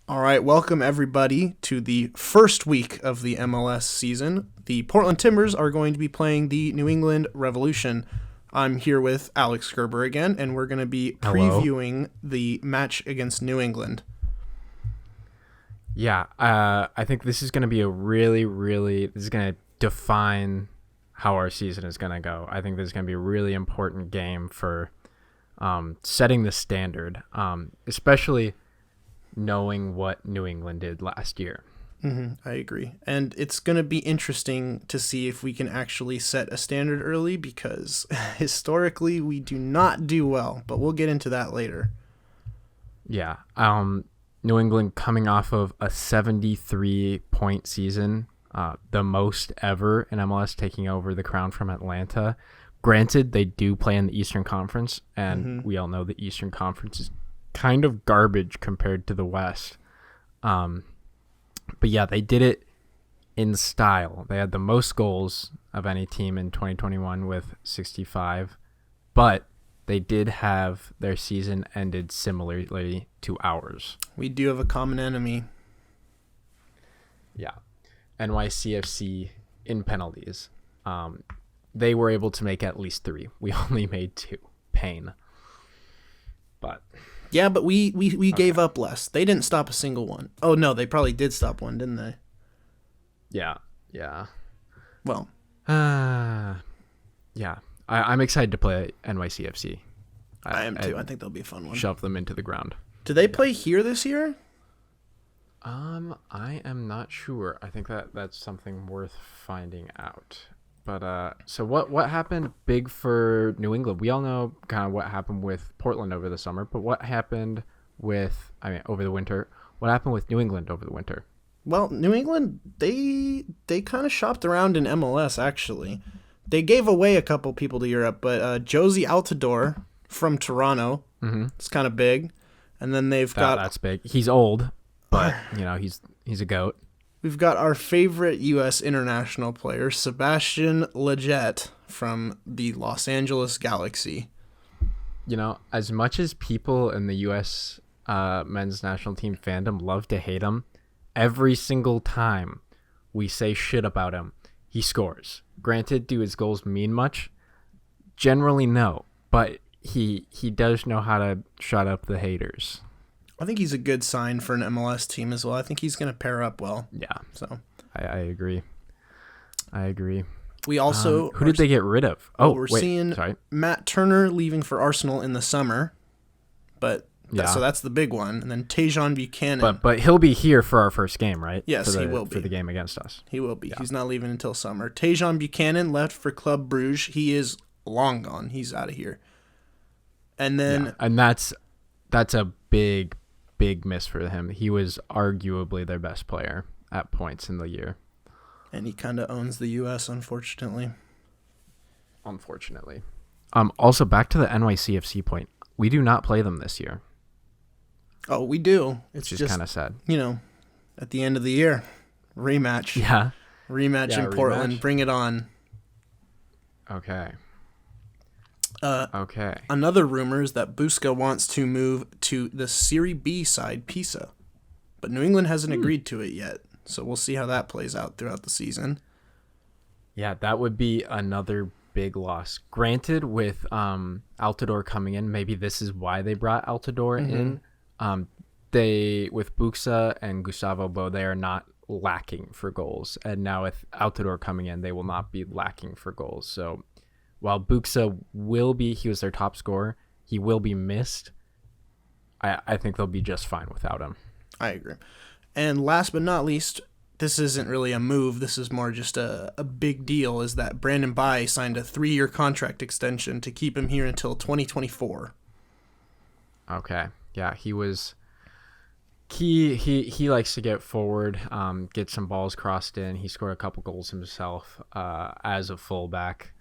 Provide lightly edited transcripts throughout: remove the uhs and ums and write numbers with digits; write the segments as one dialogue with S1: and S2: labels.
S1: All right, welcome everybody to the first week of the MLS season. The Portland Timbers are going to be playing the New England Revolution. I'm here with Alex Gerber again, and we're going to be
S2: Hello.
S1: previewing the match against New England.
S2: Yeah, I think this is going to be this is going to define how our season is going to go. I think this is going to be a really important game for setting the standard, especially knowing what New England did last year.
S1: I agree. And it's going to be interesting to see if we can actually set a standard early because historically we do not do well, but we'll get into that later.
S2: Yeah. New England coming off of a 73-point season, the most ever in MLS, taking over the crown from Atlanta. Granted, they do play in the Eastern Conference, and we all know the Eastern Conference is kind of garbage compared to the West. But yeah, they did it in style. They had the most goals of any team in 2021 with 65, but they did have their season ended similarly to ours.
S1: We do have a common enemy.
S2: Yeah. NYCFC in penalties. They were able to make at least 3. We only made 2. Pain. But
S1: yeah, but we gave up less. They didn't stop a single one. Oh no, they probably did stop one, didn't they?
S2: yeah.
S1: Well,
S2: Yeah. I'm excited to play NYCFC.
S1: I am too. I think they'll be a fun one.
S2: Shove them into the ground.
S1: Do they play here this year?
S2: I am not sure. I think that's something worth finding out. But so what happened big for New England? We all know kind of what happened with Portland over the summer, but what happened over the winter? What happened with New England over the winter?
S1: Well, New England, they kind of shopped around in MLS actually. They gave away a couple people to Europe, but Josie Altidore from Toronto, it's kind of big. And then
S2: That's big. He's old, but he's a goat.
S1: We've got our favorite U.S. international player, Sebastian Lletget from the Los Angeles Galaxy.
S2: As much as people in the U.S. Men's national team fandom love to hate him, every single time we say shit about him, he scores. Granted, do his goals mean much? Generally, no. But he does know how to shut up the haters.
S1: I think he's a good sign for an MLS team as well. I think he's going to pair up well.
S2: Yeah.
S1: So
S2: I agree.
S1: We also
S2: who did they get rid of?
S1: We're seeing Matt Turner leaving for Arsenal in the summer, but so that's the big one. And then Tajon Buchanan.
S2: But he'll be here for our first game, right?
S1: Yes, he will be
S2: for the game against us.
S1: He will be. Yeah. He's not leaving until summer. Tajon Buchanan left for Club Brugge. He is long gone. He's out of here. And then
S2: and that's a big miss for him. He was arguably their best player at points in the year.
S1: And he kind of owns the U.S., unfortunately.
S2: Also, back to the NYCFC point. We do not play them this year.
S1: Oh, we do. It's
S2: just kind of sad.
S1: At the end of the year, rematch.
S2: Yeah.
S1: Rematch in Portland. Rematch. Bring it on.
S2: Okay.
S1: Another rumor is that Busca wants to move to the Serie B side, Pisa. But New England hasn't agreed to it yet. So we'll see how that plays out throughout the season.
S2: Yeah, that would be another big loss. Granted, with Altidore coming in, maybe this is why they brought Altidore in. With Buxa and Gustavo Bo, they are not lacking for goals. And now with Altidore coming in, they will not be lacking for goals. So while Buxa he was their top scorer, he will be missed. I think they'll be just fine without him.
S1: I agree. And last but not least, this isn't really a move. This is more just a big deal, is that Brandon Bai signed a 3-year contract extension to keep him here until 2024.
S2: Okay. Yeah, he was key. He likes to get forward, get some balls crossed in. He scored a couple goals himself as a fullback.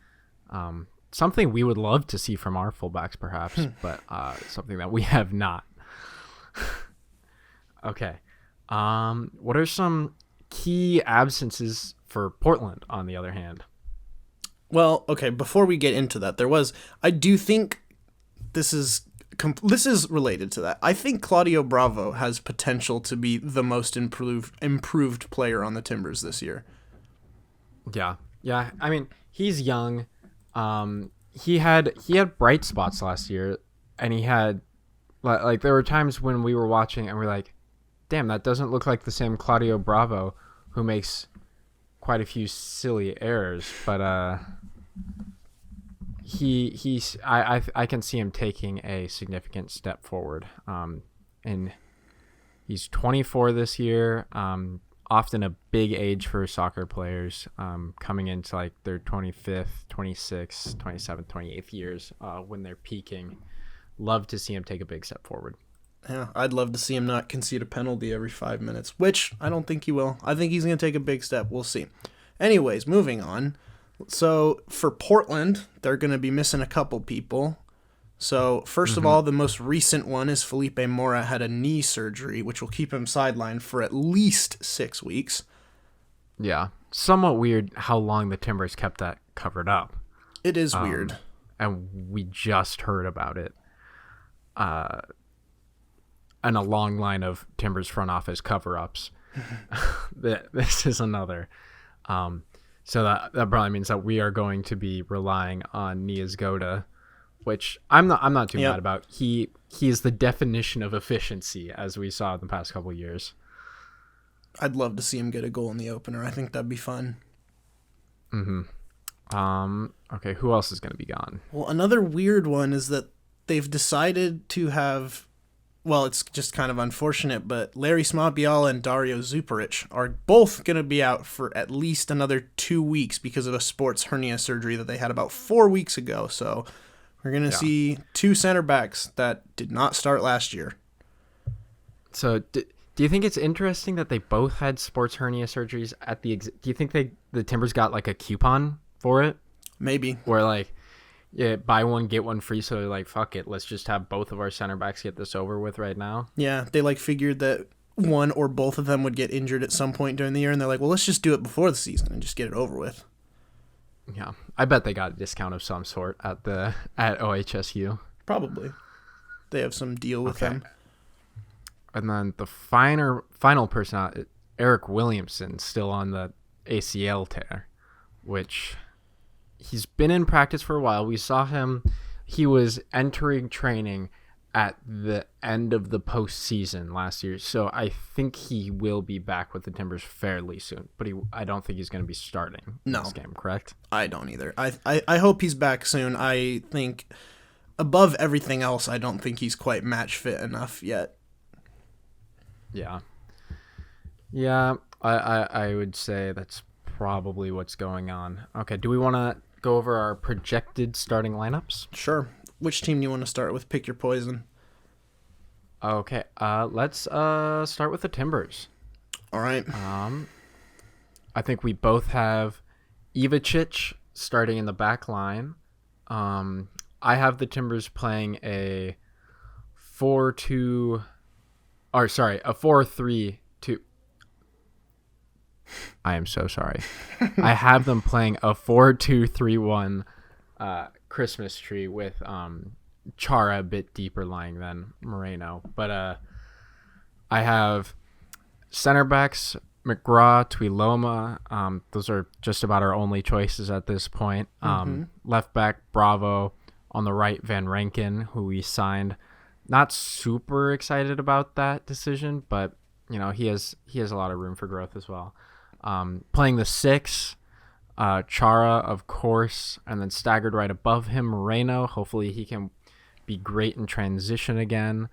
S2: Something we would love to see from our fullbacks, perhaps, but something that we have not. Okay. What are some key absences for Portland, on the other hand?
S1: Well, okay, before we get into that, I do think this is this is related to that. I think Claudio Bravo has potential to be the most improved player on the Timbers this year.
S2: Yeah. Yeah. I mean, he's young. He had bright spots last year, and he had like there were times when we were watching and we're like, damn, that doesn't look like the same Claudio Bravo who makes quite a few silly errors, but I can see him taking a significant step forward. And he's 24 this year. Often a big age for soccer players, coming into like their 25th, 26th, 27th, 28th years when they're peaking. Love to see him take a big step forward.
S1: Yeah, I'd love to see him not concede a penalty every 5 minutes, which I don't think he will. I think he's going to take a big step. We'll see. Anyways, moving on. So for Portland, they're going to be missing a couple people. So first of all, the most recent one is Felipe Mora had a knee surgery, which will keep him sidelined for at least 6 weeks.
S2: Yeah, somewhat weird how long the Timbers kept that covered up.
S1: It is weird.
S2: And we just heard about it. And a long line of Timbers front office cover-ups. This is another. So that probably means that we are going to be relying on Niezgoda, which I'm not too mad about. He is the definition of efficiency, as we saw in the past couple of years.
S1: I'd love to see him get a goal in the opener. I think that'd be fun.
S2: Okay, who else is going to be gone?
S1: Well, another weird one is that they've decided to have, well, it's just kind of unfortunate, but Larry Smabiala and Dario Zuparic are both going to be out for at least another 2 weeks because of a sports hernia surgery that they had about 4 weeks ago. So we're going to see two center backs that did not start last year.
S2: So do you think it's interesting that they both had sports hernia surgeries at the do you think the Timbers got like a coupon for it?
S1: Maybe.
S2: Where like, yeah, buy one, get one free. So they're like, fuck it. Let's just have both of our center backs get this over with right now.
S1: Yeah, they like figured that one or both of them would get injured at some point during the year. And they're like, well, let's just do it before the season and just get it over with.
S2: Yeah, I bet they got a discount of some sort at OHSU.
S1: Probably. They have some deal with them.
S2: And then the final person out, Eric Williamson, still on the ACL tear, which he's been in practice for a while. We saw him. He was entering training at the end of the postseason last year. So I think he will be back with the Timbers fairly soon. But I don't think he's going to be starting this game, correct?
S1: I don't either. I hope he's back soon. I think above everything else, I don't think he's quite match fit enough yet.
S2: Yeah. Yeah, I would say that's probably what's going on. Okay, do we want to go over our projected starting lineups?
S1: Sure. Which team do you want to start with? Pick your poison.
S2: Okay, let's start with the Timbers.
S1: All right.
S2: I think we both have Ivacic starting in the back line. I have the Timbers playing a 4-3-2. I am so sorry. I have them playing a 4-2-3-1 Christmas tree with Chara a bit deeper lying than Moreno. But I have center backs McGraw, Tuiloma. Those are just about our only choices at this point. Left back Bravo. On the right, Van Rankin, who we signed. Not super excited about that decision, but you know he has a lot of room for growth as well. Playing the 6, Chara, of course, and then staggered right above him, Moreno. Hopefully he can be great in transition again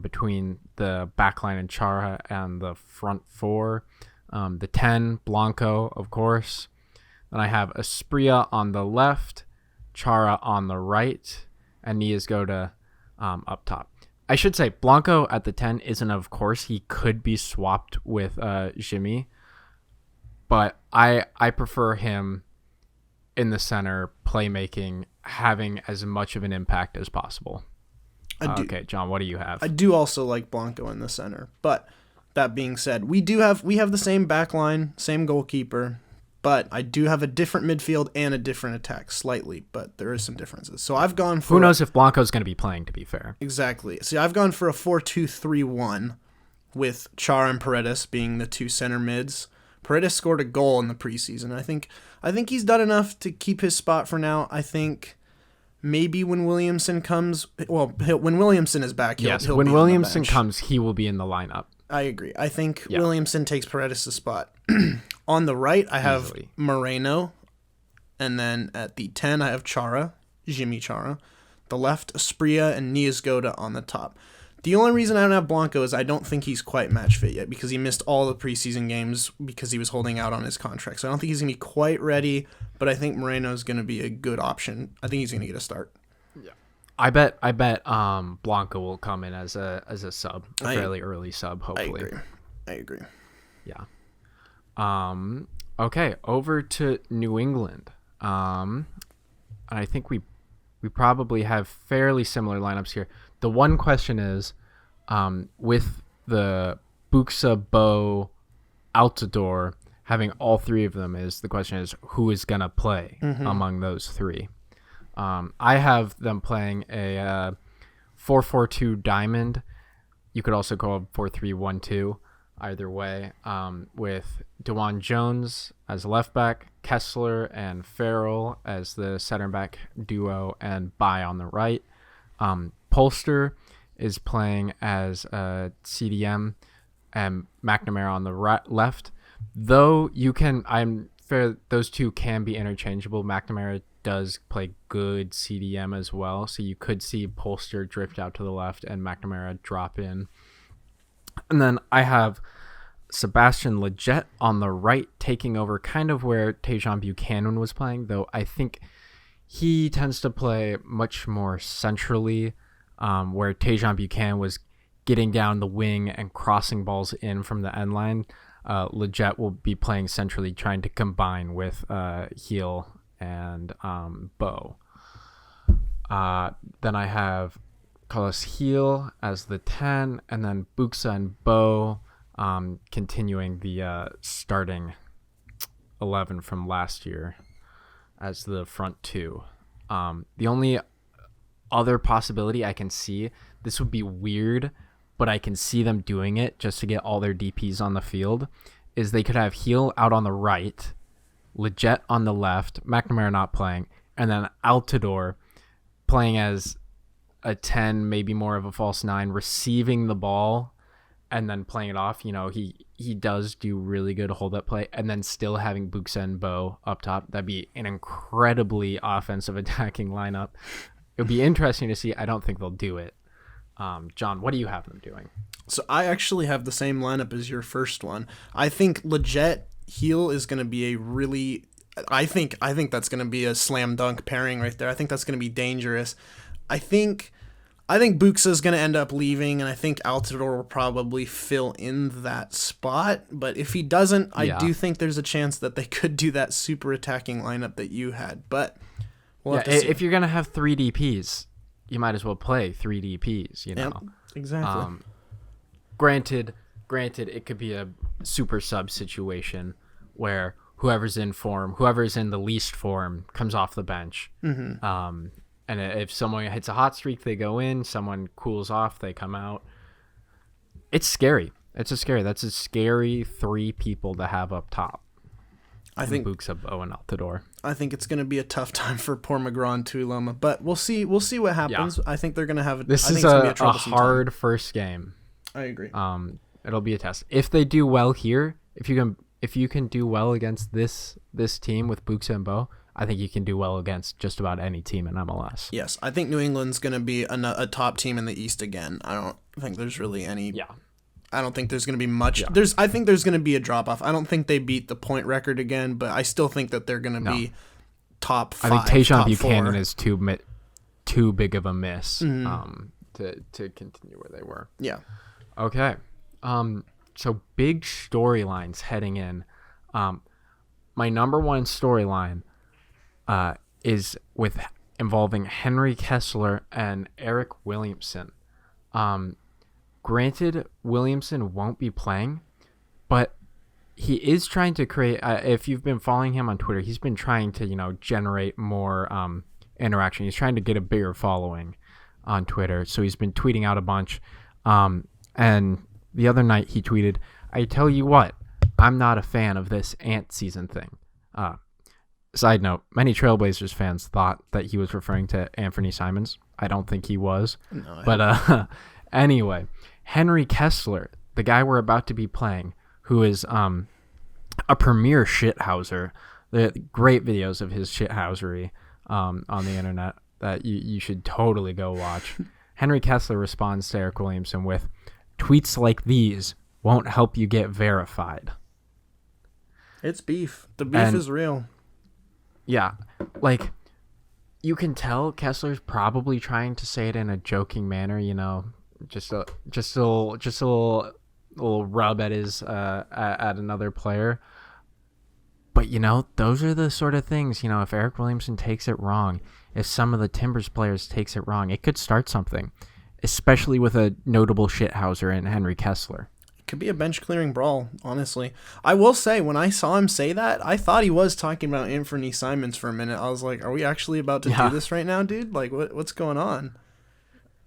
S2: between the backline and Chara and the front 4. The 10, Blanco, of course. Then I have Asprilla on the left, Chara on the right, and Niezgoda up top. I should say Blanco at the 10 isn't, of course. He could be swapped with Jimmy. But I prefer him in the center, playmaking, having as much of an impact as possible. Okay, John, what do you have?
S1: I do also like Blanco in the center. But that being said, we have the same back line, same goalkeeper. but I do have a different midfield and a different attack slightly, but there is some differences. So I've gone for...
S2: Who knows if Blanco's going to be playing, to be fair.
S1: Exactly. See, I've gone for a 4-2-3-1 with Chara and Paredes being the two center mids. Paredes scored a goal in the preseason. I think he's done enough to keep his spot for now. I think maybe when Williamson comes... Well, when Williamson is back, he'll
S2: when
S1: be
S2: Williamson
S1: on the bench.
S2: comes, he will be in the lineup.
S1: I agree. I think Williamson takes Paredes' spot. On the right, I have Moreno. And then at the 10, I have Chara, Jimmy Chara. The left, Asprilla and Niasgoda on the top. The only reason I don't have Blanco is I don't think he's quite match fit yet because he missed all the preseason games because he was holding out on his contract. So I don't think he's going to be quite ready, but I think Moreno is going to be a good option. I think he's going to get a start.
S2: Yeah. I bet Blanco will come in as a sub, a fairly early sub, hopefully.
S1: I agree.
S2: Yeah. Okay, over to New England. And I think we probably have fairly similar lineups here. The one question is, with the Buxa, Bo, Altidore, having all three of them, the question is who is going to play among those three. I have them playing a 4-4-2 diamond. You could also call it 4-3-1-2, either way, with DeJuan Jones as left back, Kessler and Farrell as the center back duo, and Bai on the right. Polster is playing as a CDM and McNamara on the left. Though those two can be interchangeable. McNamara does play good CDM as well, so you could see Polster drift out to the left and McNamara drop in. And then I have Sebastian Lletget on the right, taking over kind of where Tajon Buchanan was playing, though I think he tends to play much more centrally, where Tajon Buchanan was getting down the wing and crossing balls in from the end line. Lletget will be playing centrally, trying to combine with Heel and Bo. Then I have Carlos Heel as the 10, and then Buxa and Bo continuing the starting 11 from last year as the front two. The only other possibility I can see, this would be weird, but I can see them doing it just to get all their DPs on the field, is they could have Heel out on the right, Lletget on the left, McNamara not playing, and then Altidore playing as a 10, maybe more of a false 9, receiving the ball and then playing it off. You know, he does do really good hold-up play, and then still having Buxa and Bo up top. That'd be an incredibly offensive attacking lineup. It would be interesting to see. I don't think they'll do it. John, what do you have them doing?
S1: So I actually have the same lineup as your first one. I think Lletget Heel is going to be a really... I think that's going to be a slam dunk pairing right there. I think that's going to be dangerous. I think Buxa is going to end up leaving, and I think Altidore will probably fill in that spot. But if he doesn't, I do think there's a chance that they could do that super attacking lineup that you had. But we'll have to see.
S2: If you're going to have 3 DPs, you might as well play 3 DPs, you know?
S1: Yep, exactly.
S2: Granted, it could be a super sub situation where whoever's in the least form comes off the bench. Mm-hmm. And if someone hits a hot streak, they go in. Someone cools off, they come out. It's scary. That's a scary 3 people to have up top. I think Buxa, Bo, and Altidore.
S1: I think it's going to be a tough time for poor McGraw and Tuiloma, but we'll see. We'll see what happens. Yeah. I think they're going to have.
S2: This is a hard first game.
S1: I agree.
S2: It'll be a test. If they do well here, if you can do well against this team with Buxa and Bo, I think you can do well against just about any team in MLS.
S1: Yes, I think New England's going to be a top team in the East again. I don't think there's really any. Yeah. I don't think there's going to be much. Yeah. I think there's going to be a drop off. I don't think they beat the point record again, but I still think that they're going to be top 5.
S2: I think Tajon Buchanan is too big of a miss to continue where they were.
S1: Yeah.
S2: Okay. So big storylines heading in. My number one storyline is involving Henry Kessler and Eric Williamson. Granted, Williamson won't be playing, but he is trying to create. If you've been following him on Twitter, he's been trying to generate more interaction. He's trying to get a bigger following on Twitter, so he's been tweeting out a bunch. And the other night he tweeted, "I tell you what, I'm not a fan of this ant season thing." Side note, many Trailblazers fans thought that he was referring to Anthony Simons. I don't think he was. No, but anyway, Henry Kessler, the guy we're about to be playing, who is a premier shithouser. There are great videos of his shithousery on the internet that you should totally go watch. Henry Kessler responds to Eric Williamson with, "Tweets like these won't help you get verified."
S1: It's beef. The beef is real.
S2: Yeah, like, you can tell Kessler's probably trying to say it in a joking manner, just a little rub at his at another player. But those are the sort of things, if Eric Williamson takes it wrong, if some of the Timbers players takes it wrong, it could start something, especially with a notable shithouser in Henry Kessler.
S1: Could be a bench clearing brawl, honestly. I will say, when I saw him say that, I thought he was talking about Anthony Simons for a minute. I was like, are we actually about to do this right now, dude? Like, what's going on?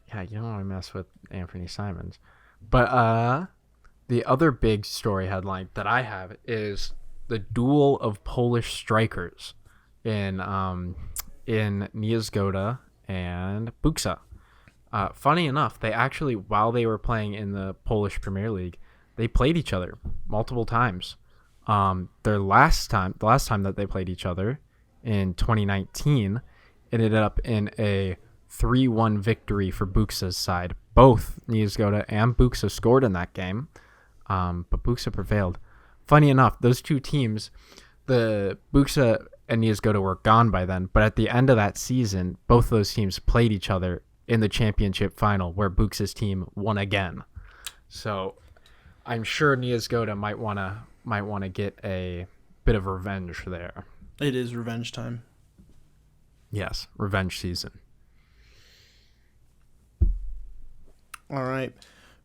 S2: Yeah, you don't want to mess with Anthony Simons. But the other big story headline that I have is the duel of Polish strikers in Niezgoda and Buksa. Funny enough, they actually, while they were playing in the Polish Premier League, they played each other multiple times. The last time that they played each other in 2019, it ended up in a 3-1 victory for Buksa's side. Both Niezgoda and Buksa scored in that game, but Buksa prevailed. Funny enough, those two teams, the Buksa and Niezgoda, were gone by then, but at the end of that season, both those teams played each other in the championship final, where Buksa's team won again. So I'm sure Niezgoda might wanna get a bit of revenge there.
S1: It is revenge time.
S2: Yes, revenge season.
S1: All right.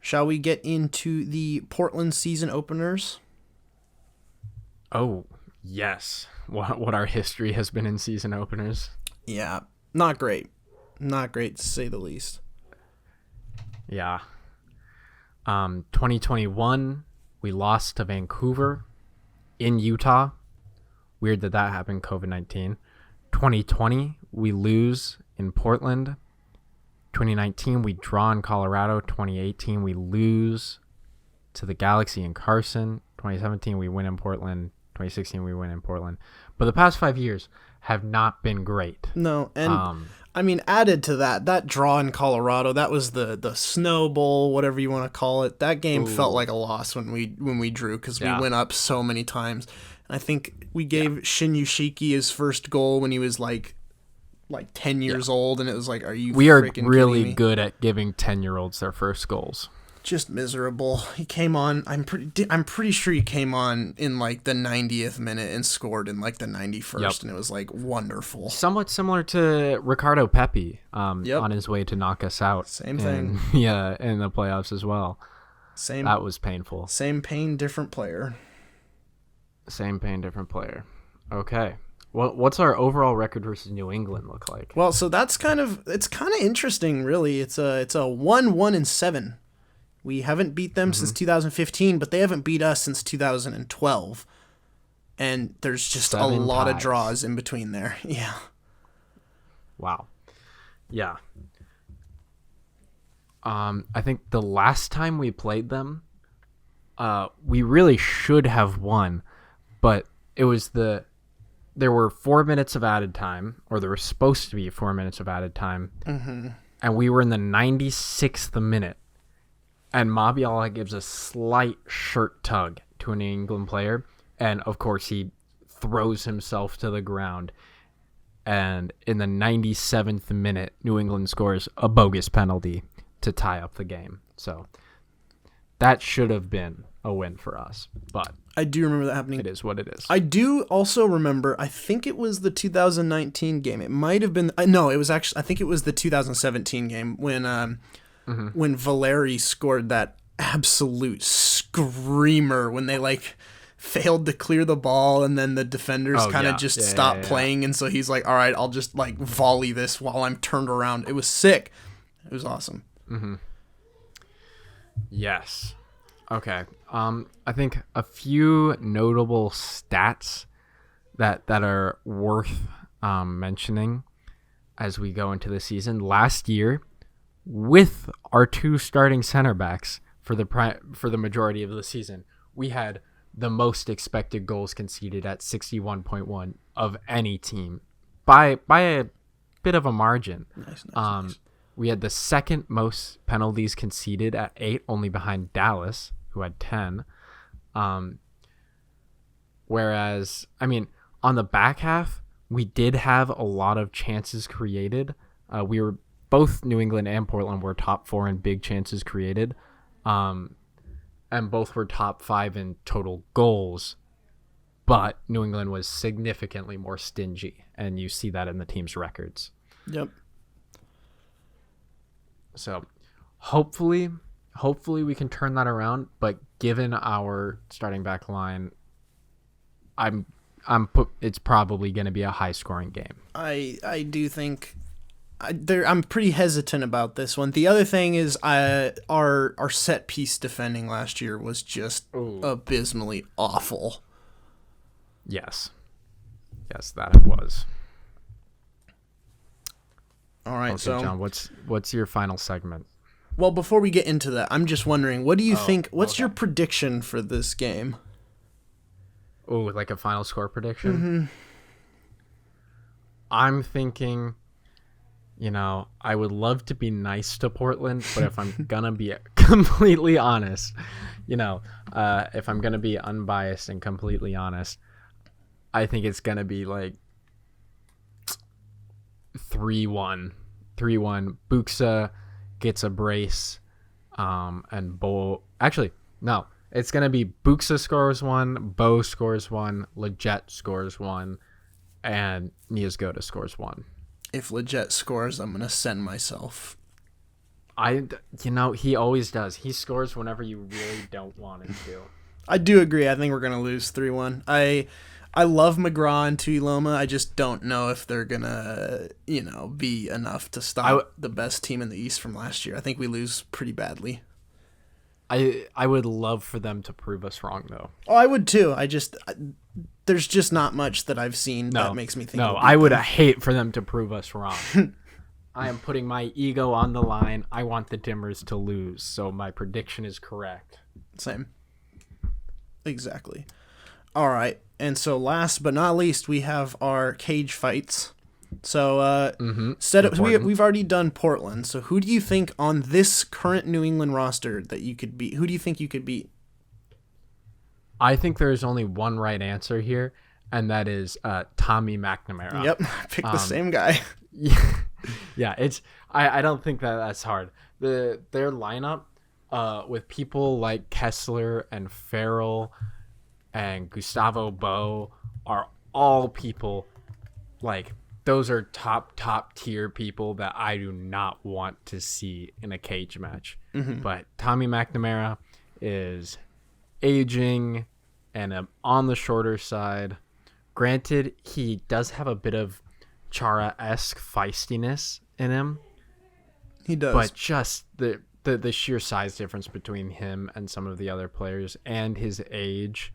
S1: Shall we get into the Portland season openers?
S2: Oh, yes. What our history has been in season openers.
S1: Yeah, not great. Not great, to say the least.
S2: Yeah. 2021, we lost to Vancouver in Utah. Weird that happened, COVID-19. 2020, we lose in Portland. 2019, we draw in Colorado. 2018, we lose to the Galaxy in Carson. 2017, we win in Portland. 2016, we win in Portland. But the past 5 years have not been great.
S1: No, and added to that draw in Colorado, that was the Snow Bowl, whatever you want to call it. That game felt like a loss when we drew, because we went up so many times. And I think we gave Shin Yoshiki his first goal when he was like 10 years old, and it was like, are you?
S2: We are really good at giving 10-year-olds their first goals.
S1: Just miserable. He came on. I'm pretty sure he came on in like the 90th minute and scored in like the 91st, and it was like wonderful.
S2: Somewhat similar to Ricardo Pepi, on his way to knock us out.
S1: Same thing.
S2: Yeah, in the playoffs as well.
S1: Same.
S2: That was painful.
S1: Same pain, different player.
S2: Same pain, different player. Okay. What's our overall record versus New England look like?
S1: Well, so it's kind of interesting, really. It's a 1-1-7. We haven't beat them since 2015, but they haven't beat us since 2012. And there's just
S2: 7
S1: a lot
S2: ties.
S1: of draws in between there. Yeah.
S2: Wow. Yeah. I think the last time we played them, we really should have won, but it was there were 4 minutes of added time, or there was supposed to be 4 minutes of added time, and we were in the 96th minute. And Mabiala gives a slight shirt tug to an New England player. And, of course, he throws himself to the ground. And in the 97th minute, New England scores a bogus penalty to tie up the game. So that should have been a win for us. But
S1: I do remember that happening.
S2: It is what it is.
S1: I do also remember, I think it was the 2019 game. It might have been... No, it was actually... I think it was the 2017 game when Valeri scored that absolute screamer when they failed to clear the ball, and then the defenders kind of just stopped playing, and so he's like, all right, I'll just like volley this while I'm turned around. It was sick. It was awesome.
S2: Mm-hmm. Yes. Okay. I think a few notable stats that are worth mentioning as we go into the season. Last year, with our 2 starting center backs for the majority of the season, we had the most expected goals conceded at 61.1 of any team by a bit of a margin. Nice. We had the second most penalties conceded at 8, only behind Dallas, who had 10. Whereas, I mean, on the back half, we did have a lot of chances created. We were both New England and Portland were top 4 in big chances created. And both were top 5 in total goals. But New England was significantly more stingy, and you see that in the team's records.
S1: Yep.
S2: So hopefully we can turn that around, but given our starting back line, it's probably going to be a high scoring game.
S1: I do think I'm pretty hesitant about this one. The other thing is our set piece defending last year was just abysmally awful.
S2: Yes, that it was.
S1: All right,
S2: okay,
S1: so
S2: John, what's your final segment?
S1: Well, before we get into that, I'm just wondering, what do you think? What's your prediction for this game?
S2: Oh, like a final score prediction?
S1: Mm-hmm.
S2: I'm thinking, I would love to be nice to Portland, but if I'm gonna be completely honest, if I'm gonna be unbiased and completely honest, I think it's gonna be like 3-1. Buxa gets a brace, and Bo. Actually, no. It's gonna be Buxa scores 1, Bo scores 1, Leggett scores 1, and Niezgoda scores 1.
S1: If Leggett scores, I'm gonna send myself.
S2: He always does. He scores whenever you really don't want him to.
S1: I do agree. I think we're gonna lose 3-1. I love McGraw and Tuiloma. I just don't know if they're gonna, be enough to stop the best team in the East from last year. I think we lose pretty badly.
S2: I would love for them to prove us wrong, though.
S1: Oh, I would too. There's just not much that I've seen that makes me think.
S2: No, I would hate for them to prove us wrong. I am putting my ego on the line. I want the Timbers to lose, so my prediction is correct.
S1: Same. Exactly. All right, and so last but not least, we have our cage fights. So we've already done Portland. So who do you think on this current New England roster that you could beat? Who do you think you could beat?
S2: I think there is only one right answer here, and that is Tommy McNamara.
S1: Yep, I picked the same guy.
S2: Yeah, it's I don't think that's hard. Their lineup with people like Kessler and Farrell and Gustavo Bo are all people like those are top tier people that I do not want to see in a cage match. Mm-hmm. But Tommy McNamara is aging and on the shorter side. Granted, he does have a bit of Chara-esque feistiness in him.
S1: He does.
S2: But just the sheer size difference between him and some of the other players and his age,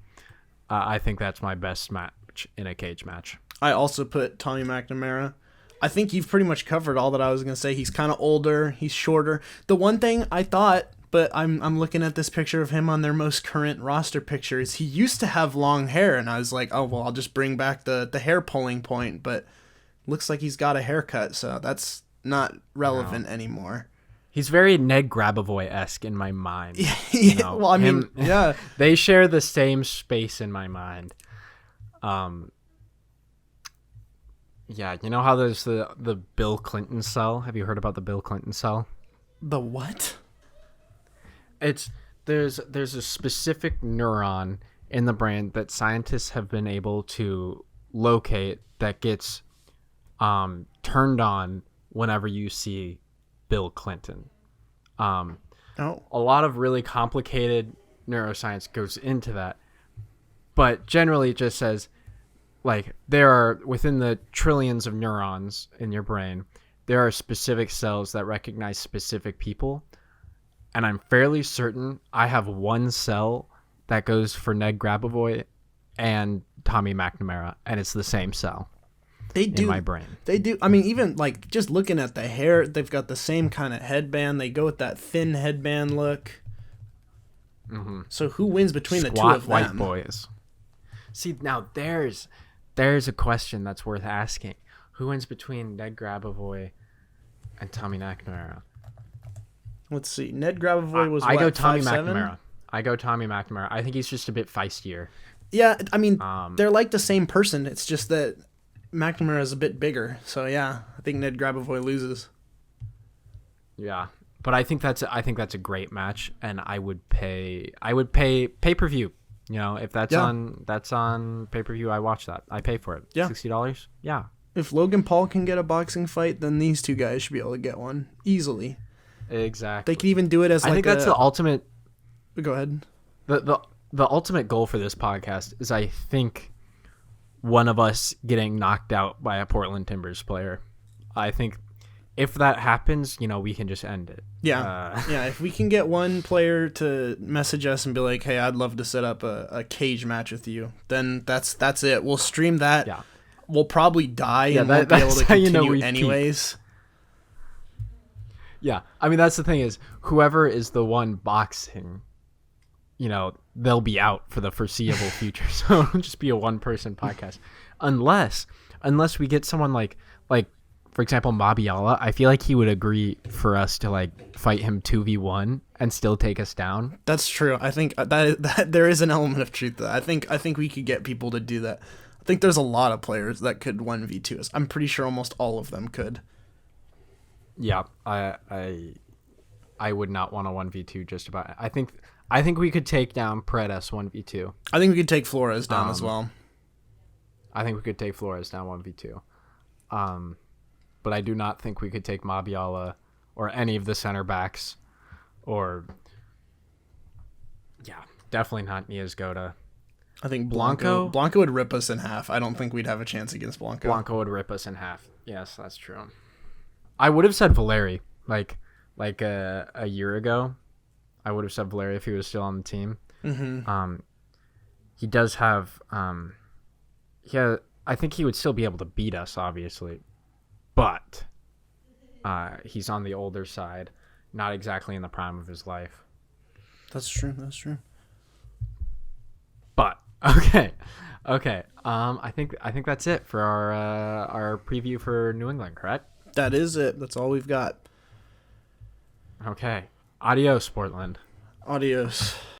S2: I think that's my best match in a cage match.
S1: I also put Tommy McNamara. I think you've pretty much covered all that I was going to say. He's kind of older. He's shorter. The one thing I thought, but I'm looking at this picture of him on their most current roster picture, is he used to have long hair, and I was like, oh, well, I'll just bring back the hair pulling point, but looks like he's got a haircut, so that's not relevant anymore.
S2: He's very Ned Grabavoy-esque in my mind.
S1: Yeah, well, I mean, yeah.
S2: They share the same space in my mind. Yeah, you know how there's the Bill Clinton cell? Have you heard about the Bill Clinton cell?
S1: The what?
S2: There's a specific neuron in the brain that scientists have been able to locate that gets turned on whenever you see Bill Clinton. A lot of really complicated neuroscience goes into that. But generally, it just says, like, there are, within the trillions of neurons in your brain, there are specific cells that recognize specific people. And I'm fairly certain I have one cell that goes for Ned Grabavoy and Tommy McNamara, and it's the same cell in my brain.
S1: They do. I mean, even like just looking at the hair, they've got the same kind of headband. They go with that thin headband look.
S2: Mm-hmm.
S1: So who wins between the two
S2: Squat
S1: of
S2: white
S1: them?
S2: boys. See, now there's a question that's worth asking. Who wins between Ned Grabavoy and Tommy McNamara?
S1: Let's see. Ned Grabavoy was
S2: I
S1: what,
S2: go Tommy
S1: 5'7"?
S2: McNamara. I go Tommy McNamara. I think he's just a bit feistier.
S1: Yeah, I mean, they're like the same person. It's just that McNamara is a bit bigger. So yeah, I think Ned Grabavoy loses.
S2: Yeah, but I think that's a great match, and I would pay pay-per-view. You know, if that's on pay-per-view, I watch that. I pay for it.
S1: Yeah.
S2: $60. Yeah.
S1: If Logan Paul can get a boxing fight, then these two guys should be able to get one easily.
S2: Exactly.
S1: They could even do it as
S2: I think that's the ultimate.
S1: Go ahead.
S2: The ultimate goal for this podcast is, I think, one of us getting knocked out by a Portland Timbers player. I think if that happens, you know, we can just end it.
S1: Yeah. Yeah, if we can get one player to message us and be like, hey, I'd love to set up a cage match with you, then that's it. We'll stream that.
S2: Yeah.
S1: We'll probably die and won't be able to continue anyways.
S2: Yeah. I mean, that's the thing is, whoever is the one boxing, you know, they'll be out for the foreseeable future. So it'll just be a one-person podcast. Unless we get someone like for example, Mabiala. I feel like he would agree for us to like fight him 2v1 and still take us down.
S1: That's true. I think that there is an element of truth to that. I think we could get people to do that. I think there's a lot of players that could 1v2 us. I'm pretty sure almost all of them could.
S2: Yeah, I would not want a 1v2 just about. I think we could take down Paredes 1v2.
S1: I think we could take Flores down as well.
S2: I think we could take Flores down 1v2. But I do not think we could take Mabiala or any of the center backs, or definitely not Niazgoda.
S1: I think Blanco would rip us in half. I don't think we'd have a chance against Blanco.
S2: Blanco would rip us in half. Yes, that's true. I would have said Valeri like a year ago. I would have said Valeri if he was still on the team.
S1: Mm-hmm.
S2: He does have I think he would still be able to beat us, obviously, but he's on the older side, not exactly in the prime of his life.
S1: That's true.
S2: But okay. I think that's it for our preview for New England, correct?
S1: That is it. That's all we've got.
S2: Okay. Adios, Portland.
S1: Adios.